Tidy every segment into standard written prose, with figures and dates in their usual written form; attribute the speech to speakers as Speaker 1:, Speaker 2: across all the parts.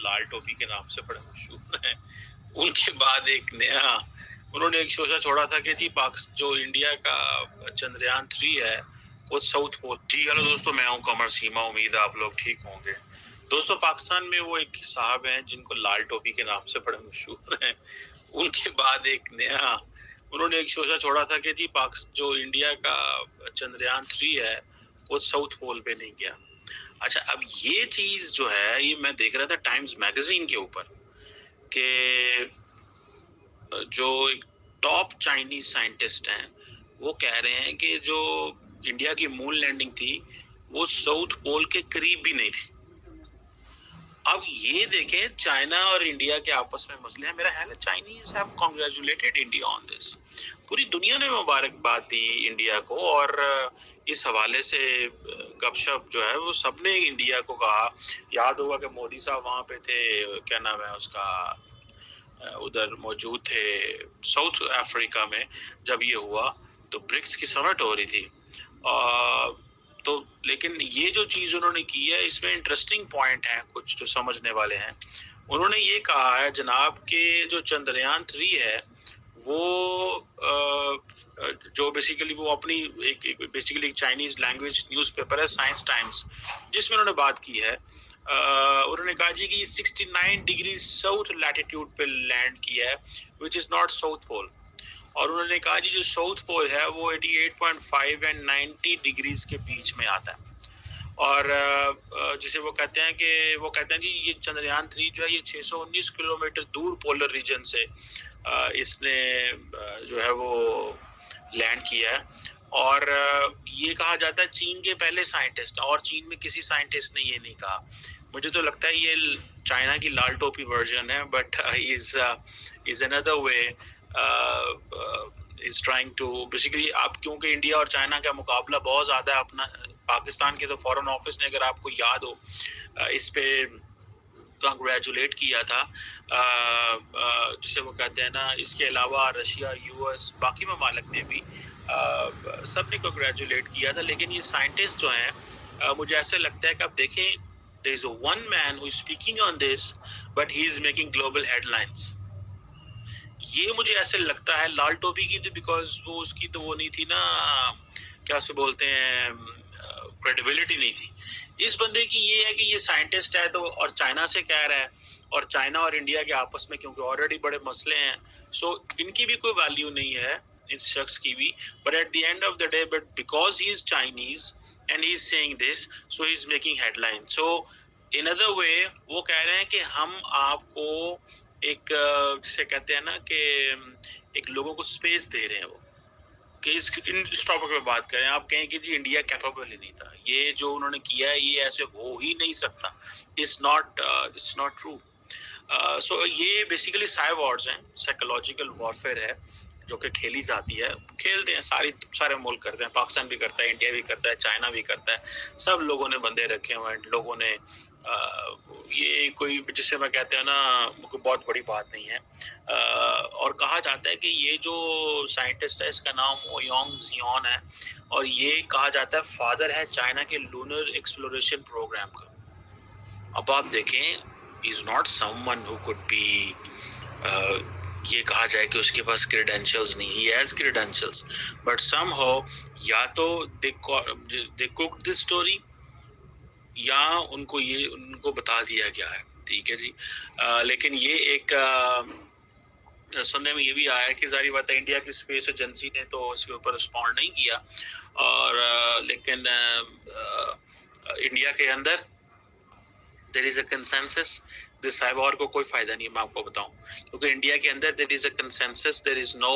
Speaker 1: लाल टोपी के नाम से बड़े मशहूर हैं, उनके बाद एक नया उन्होंने एक शोषा छोड़ा था कि जी जो इंडिया का चंद्रयान 3 है वो साउथ पोल। जी हेलो दोस्तों, मैं हूं कमर सीमा, उम्मीद है आप लोग ठीक होंगे। दोस्तों, पाकिस्तान में वो एक साहब हैं जिनको लाल टोपी के नाम से बड़े मशहूर हैं, उनके बाद एक नया उन्होंने एक शोषा छोड़ा था कि जी जो इंडिया का चंद्रयान 3 है वो साउथ पोल पे नहीं गया। अच्छा, अब ये चीज जो है ये मैं देख रहा था टाइम्स मैगजीन के ऊपर कि जो एक टॉप चाइनीज साइंटिस्ट हैं वो कह रहे हैं कि जो इंडिया की मून लैंडिंग थी वो साउथ पोल के करीब भी नहीं थी। अब ये देखें, चाइना और इंडिया के आपस में मसले हैं। मेरा ख्याल है Chinese have congratulated India on this. पूरी दुनिया ने मुबारकबाद दी इंडिया को, और इस हवाले से गपशप जो है वो सबने इंडिया को कहा। याद होगा कि मोदी साहब वहाँ पे थे, क्या नाम है उसका, उधर मौजूद थे साउथ अफ्रीका में जब ये हुआ, तो ब्रिक्स की समिट हो रही थी। तो लेकिन ये जो चीज़ उन्होंने की है इसमें इंटरेस्टिंग पॉइंट हैं कुछ जो समझने वाले हैं। उन्होंने ये कहा है जनाब कि जो चंद्रयान 3 है वो जो बेसिकली वो अपनी एक बेसिकली चाइनीज लैंग्वेज न्यूज़पेपर है साइंस टाइम्स, जिसमें उन्होंने बात की है। उन्होंने कहा जी कि 69 डिग्री साउथ लैटिट्यूड पे लैंड किया है, which is not south pole. और उन्होंने कहा जी जो साउथ पोल है वो 88.5 एंड 90 डिग्रीज के बीच में आता है। और जिसे वो कहते हैं जी ये चंद्रयान 3 जो है ये 619 किलोमीटर दूर पोलर रीजन से इसने जो है वो लैंड किया है। और ये कहा जाता है चीन के पहले साइंटिस्ट, और चीन में किसी साइंटिस्ट ने ये नहीं कहा। मुझे तो लगता है ये चाइना की लाल टोपी वर्जन है, but is another way is trying to basically. आप क्योंकि इंडिया और चाइना का मुकाबला बहुत ज़्यादा है, अपना पाकिस्तान के तो फॉरेन ऑफिस ने, अगर आपको याद हो, इस पे कंग्रेचुलेट किया था, जिसे वो कहते हैं ना। इसके अलावा रशिया, यूएस, बाकी ममालिक ने भी सब ने कंग्रेचुलेट किया था। लेकिन ये साइंटिस्ट जो हैं, मुझे ऐसे लगता है कि आप देखें, there is one man who is speaking on this but he is making global headlines. ये मुझे ऐसे लगता है लाल टोपी की थी, बिकॉज वो उसकी तो वो नहीं थी ना, क्या से बोलते हैं, क्रेडिबिलिटी नहीं थी। इस बंदे की ये है कि ये साइंटिस्ट है तो, और चाइना से कह रहा है, और चाइना और इंडिया के आपस में क्योंकि ऑलरेडी बड़े मसले हैं, सो इनकी भी कोई वैल्यू नहीं है इस शख्स की भी। But at the end of the day, but because he is Chinese and he is saying this, so he is making headline. So in other way वो कह रहे हैं कि हम आपको एक जिसे कहते हैं ना कि एक लोगों को स्पेस दे रहे हैं वो, कि इस टॉपिक पे बात करें। आप कहें कि जी इंडिया कैपेबल ही नहीं था, ये जो उन्होंने किया है ये ऐसे हो ही नहीं सकता। It's not true. सो ये बेसिकली साइबर वॉर्स हैं, साइकोलॉजिकल वॉरफेयर है जो कि खेली जाती है, खेलते हैं सारे मुल्क करते हैं, पाकिस्तान भी करता है, इंडिया भी करता है, चाइना भी करता है। सब लोगों ने बंदे रखे हुए हैं, लोगों ने ये कोई जिससे मैं कहते हैं ना कोई बहुत बड़ी बात नहीं है। और कहा जाता है कि ये जो साइंटिस्ट है इसका नाम ओयोंग जियोन है, और ये कहा जाता है फादर है चाइना के लूनर एक्सप्लोरेशन प्रोग्राम का। अब आप देखें, is not someone who could be ये कहा जाए कि उसके पास क्रेडेंशियल्स नहीं, he has credentials, but somehow या तो दे कुक दिस स्टोरी या उनको बता दिया गया है। ठीक है जी। लेकिन ये एक सुनने में ये भी आया है कि जारी बात है इंडिया की स्पेस एजेंसी ने तो इसके ऊपर रिस्पॉन्ड नहीं किया, और लेकिन इंडिया के अंदर there is a consensus. This cyber को कोई फायदा नहीं है, मैं आपको बताऊं, क्योंकि इंडिया के अंदर there is a consensus, there is no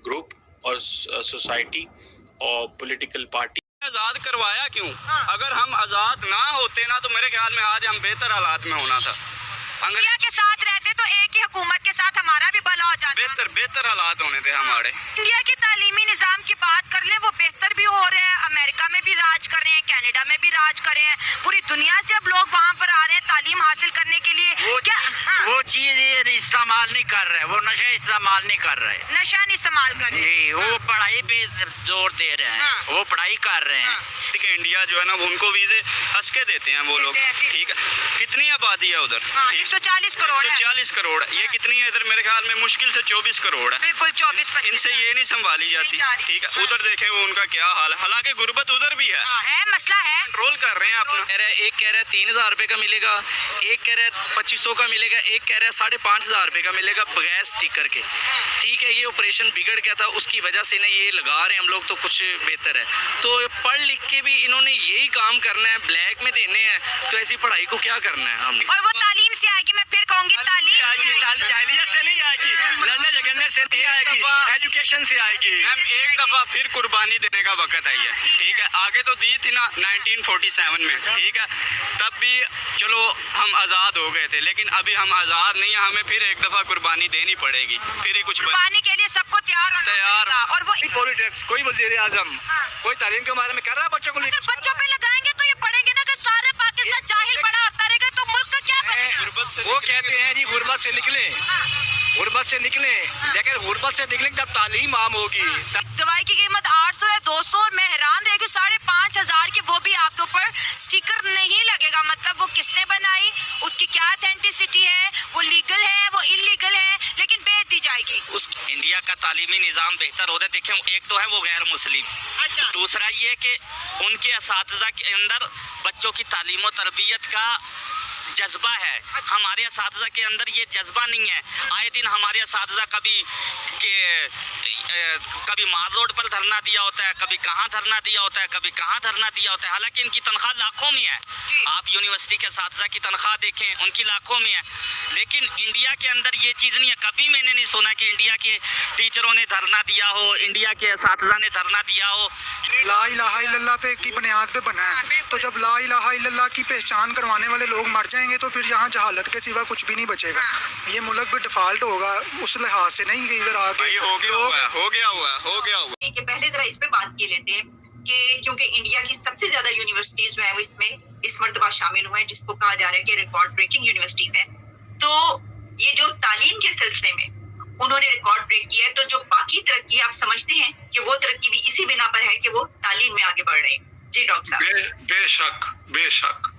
Speaker 1: group और सोसाइटी और पॉलिटिकल पार्टी।
Speaker 2: आजाद करवाया क्यों? अगर हम आजाद ना होते ना तो मेरे ख्याल में आज हम बेहतर हालात में होना था।
Speaker 3: इंडिया के साथ रहते तो एक ही हुकूमत के साथ हमारा भी भला हो जाता।
Speaker 2: बेहतर हालात होने थे हमारे।
Speaker 3: इंडिया के तालीमी निजाम की बात कर ले, वो बेहतर भी हो रहे हैं, अमेरिका में भी राज कर रहे हैं, कनाडा में भी राज कर रहे हैं, पूरी दुनिया से अब लोग वहाँ पर आ रहे हैं तालीम हासिल करने के लिए।
Speaker 2: वो चीज इस्तेमाल नहीं कर रहे, वो नशा इस्तेमाल नहीं कर रहे,
Speaker 3: नशा नहीं इस्तेमाल कर रहे।
Speaker 2: जी, वो
Speaker 4: पढ़ाई पे जोर दे रहे हैं,
Speaker 3: हाँ।
Speaker 4: वो पढ़ाई कर रहे हैं।
Speaker 2: ठीक है, इंडिया जो है ना वो उनको वीजे हंस के देते हैं वो लोग।
Speaker 3: देते हैं, फिर।
Speaker 2: ठीक है, कितनी आबादी है उधर?
Speaker 3: 140 करोड़ है।
Speaker 2: 140 करोड़। ये कितनी है इधर? मेरे ख्याल में मुश्किल से 24 करोड़ है।
Speaker 3: बिल्कुल 24-25
Speaker 2: इनसे ये नहीं संभाली जाती।
Speaker 3: नहीं जा रही।
Speaker 2: ठीक है, उधर देखें वो उनका क्या हाल है। हालांकि गुर्बत उधर भी है,
Speaker 3: है, मसला है।
Speaker 2: कंट्रोल कर रहे हैं अपना।
Speaker 4: एक कह रहा है 3,000 रुपए का मिलेगा, एक कह रहा है 2,500 का मिलेगा, एक कह रहा है 5,500 रुपए का मिलेगा बगैर स्टिकर के। ठीक है, ये ऑपरेशन बिगड़ गया था, उसकी वजह से ना ये लगा रहे हैं हम लोग, तो कुछ बेहतर है। तो पढ़ लिख के भी इन्होंने यही काम करना है, ब्लैक में देने हैं, तो ऐसी पढ़ाई को क्या करना है हमने?
Speaker 3: और वो तालीम से आएगी, मैं फिर कहूंगी तालीम
Speaker 4: जाहिलियत से नहीं आएगी, लड़ने झगड़ने से नहीं आएगी, एजुकेशन से आएगी।
Speaker 2: मैम एक दफा फिर कुर्बानी देने का वक्त आई है। ठीक है, आगे तो दी थी ना 1947 में। ठीक है, तब भी चलो हम आज़ाद हो गए थे, लेकिन अभी हम आज़ाद नहीं है, हमें फिर एक दफा कुर्बानी देनी पड़ेगी, फिर ही कुछ
Speaker 3: कुर्बानी के लिए सबको तैयार होना
Speaker 2: तैयार।
Speaker 3: पड़ेगा। और वो
Speaker 4: पॉलिटिक्स, कोई वजीर आजम, कोई तालीम के बारे में कर रहा है बच्चों को
Speaker 3: अगर बच्चों पे लगाएंगे तो ये पढ़ेंगे ना कि सारे पाकिस्तान जाहिल बड़ा होता रहेगा, तो मुल्क का क्या बनेगा?
Speaker 4: वो कहते हैं जी गुर्बत से निकले, गुर्बत से निकले, लेकिन गुर्बत से निकले जब तालीम आम होगी।
Speaker 3: दवाई की कीमत 800 है, 200, और मैं हैरान रह गई 5,500 की, वो भी आपके ऊपर स्टिकर नहीं लगेगा। मतलब वो किसने बनाई, उसकी क्या ऑथेंटिसिटी है, वो लीगल है, वो इलीगल है, लेकिन बेच दी जाएगी।
Speaker 4: उस इंडिया का तालीमी निज़ाम बेहतर होता है। देखें, एक तो है वो गैर मुस्लिम,
Speaker 3: अच्छा,
Speaker 4: दूसरा ये कि उनके असातिज़ा के अंदर बच्चों की तालीम और तरबियत का जज्बा है। हमारे असातिज़ा के अंदर ये जज्बा नहीं है। आए दिन हमारे असातिज़ा कभी मार रोड पर धरना दिया होता है, कभी कहाँ धरना दिया होता है, कभी कहाँ धरना दिया होता है, हालांकि इनकी तनख्वाह लाखों में है। आप यूनिवर्सिटी के असातिज़ा की तनख्वाह देखें, उनकी लाखों में है। लेकिन इंडिया के अंदर ये चीज़ नहीं है। कभी मैंने नहीं सुना कि इंडिया के टीचरों ने धरना दिया हो, इंडिया के असातिज़ा ने धरना दिया हो।
Speaker 5: ला इलाहा इल्लल्लाह पे की बुनियाद पे बना है, तो जब ला इलाहा इल्लल्लाह की पहचान करवाने वाले लोग मर जाएंगे तो फिर यहाँ जहालत के सिवा कुछ भी नहीं बचेगा। ये मुल्क भी डिफॉल्ट होगा, उस लिहाज से नहीं कि इधर आके
Speaker 2: भाई हो गया हुआ है, हो गया हुआ है, हो गया हुआ है।
Speaker 6: कि पहले जरा इस पे बात की लेते हैं कि क्योंकि इंडिया की सबसे ज्यादा यूनिवर्सिटीज जो है वो इसमें इस मर्तबा शामिल हुए हैं, जिसको कहा जा रहा है कि रिकॉर्ड ब्रेकिंग यूनिवर्सिटीज हैं। तो ये जो तालीम के सिलसिले में उन्होंने रिकॉर्ड ब्रेक किया है, तो जो बाकी तरक्की आप समझते हैं कि वो तरक्की भी इसी बिना पर है कि वो तालीम में आगे बढ़ रहे हैं? जी डॉक्टर साहब।
Speaker 7: बेशक बेशक,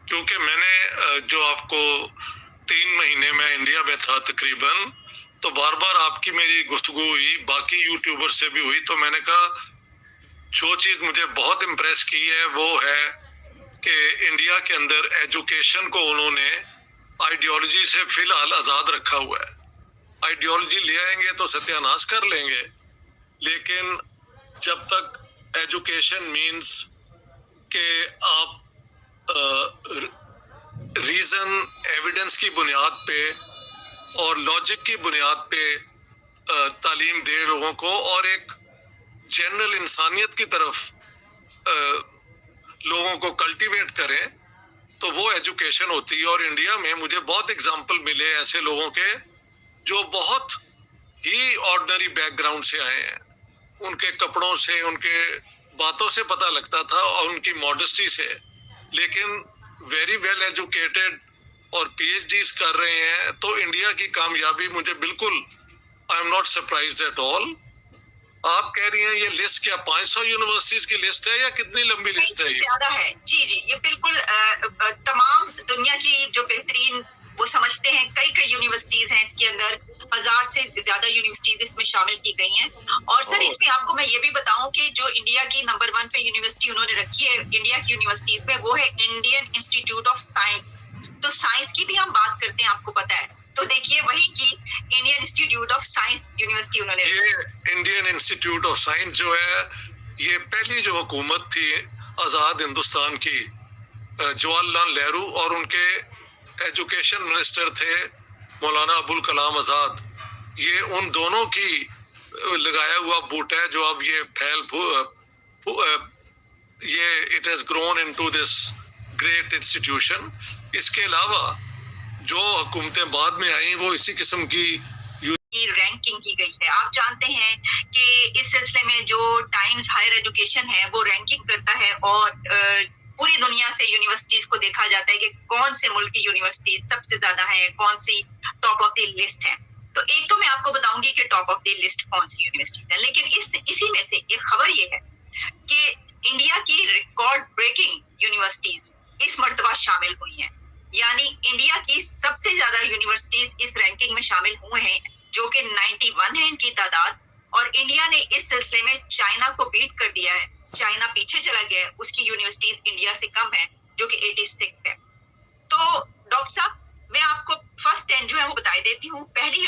Speaker 7: क्योंकि मैंने जो आपको 3 महीने में इंडिया में था तकरीबन, तो बार बार आपकी मेरी गुफ्तगू हुई, बाकी यूट्यूबर से भी हुई, तो मैंने कहा जो चीज़ मुझे बहुत इम्प्रेस की है वो है कि इंडिया के अंदर एजुकेशन को उन्होंने आइडियोलॉजी से फिलहाल आज़ाद रखा हुआ है। आइडियोलॉजी ले आएंगे तो सत्यानाश कर लेंगे, लेकिन जब तक एजुकेशन मीन्स कि आप रीज़न एविडेंस की बुनियाद पे और लॉजिक की बुनियाद पे तालीम दे लोगों को और एक जनरल इंसानियत की तरफ लोगों को कल्टीवेट करें, तो वो एजुकेशन होती है। और इंडिया में मुझे बहुत एग्जाम्पल मिले ऐसे लोगों के जो बहुत ही ऑर्डिनरी बैकग्राउंड से आए हैं, उनके कपड़ों से, उनके बातों से पता लगता था और उनकी मॉडेस्टी से, लेकिन वेरी वेल एजुकेटेड और पीएचडीज कर रहे हैं। तो इंडिया की कामयाबी मुझे बिल्कुल, I am not surprised at all. आप कह रही हैं ये लिस्ट क्या 500 यूनिवर्सिटीज की लिस्ट है या कितनी लंबी लिस्ट है ये?
Speaker 6: ज्यादा है जी जी, ये बिल्कुल तमाम दुनिया की जो बेहतरीन वो समझते हैं, कई यूनिवर्सिटीज हैं इसके अंदर, 1000 से ज्यादा यूनिवर्सिटीज इसमें शामिल की गई हैं। और सर इसमें आपको मैं ये भी बताऊं कि जो इंडिया की नंबर 1 पे यूनिवर्सिटी उन्होंने रखी है इंडिया की यूनिवर्सिटीज में, वो है इंडियन इंस्टीट्यूट ऑफ साइंस। तो साइंस की भी हम बात करते हैं, आपको पता है, तो देखिए वही की Indian institute of science university उन्होंने
Speaker 7: ये इंडियन इंस्टीट्यूट ऑफ साइंस जो है, ये पहली जो हुकूमत थी आज़ाद हिंदुस्तान की, जवाहरलाल नेहरू, और उनके एजुकेशन मिनिस्टर थे मौलाना अबुल कलाम आज़ाद। ये उन दोनों की लगाया हुआ बूट है जो अब ये ये it has grown into this great institution. इसके अलावा जो हुकूमतें बाद में आई वो इसी किस्म की
Speaker 6: रैंकिंग की गई है। आप जानते हैं कि इस सिलसिले में जो टाइम्स हायर एजुकेशन है वो रैंकिंग करता है, और पूरी दुनिया से यूनिवर्सिटीज को देखा जाता है कि कौन से मुल्क की यूनिवर्सिटीज सबसे ज्यादा है, कौन सी टॉप ऑफ द लिस्ट है। तो एक तो मैं आपको बताऊंगी कि टॉप ऑफ द लिस्ट कौन सी यूनिवर्सिटीज है, लेकिन इसी में से एक खबर ये है कि इंडिया की रिकॉर्ड ब्रेकिंग यूनिवर्सिटीज इस मर्तबा शामिल हुई हैं। यानी इंडिया की सबसे ज्यादा यूनिवर्सिटीज इस रैंकिंग में शामिल हुए हैं, जो कि 91 है इनकी तादाद, और इंडिया ने इस सिलसिले में चाइना को बीट कर दिया है। चाइना पीछे चला गया है, उसकी यूनिवर्सिटीज इंडिया से कम है, जो कि 86 है। तो डॉक्टर साहब, मैं आपको फर्स्ट 10 जो है वो बता देती हूँ। पहली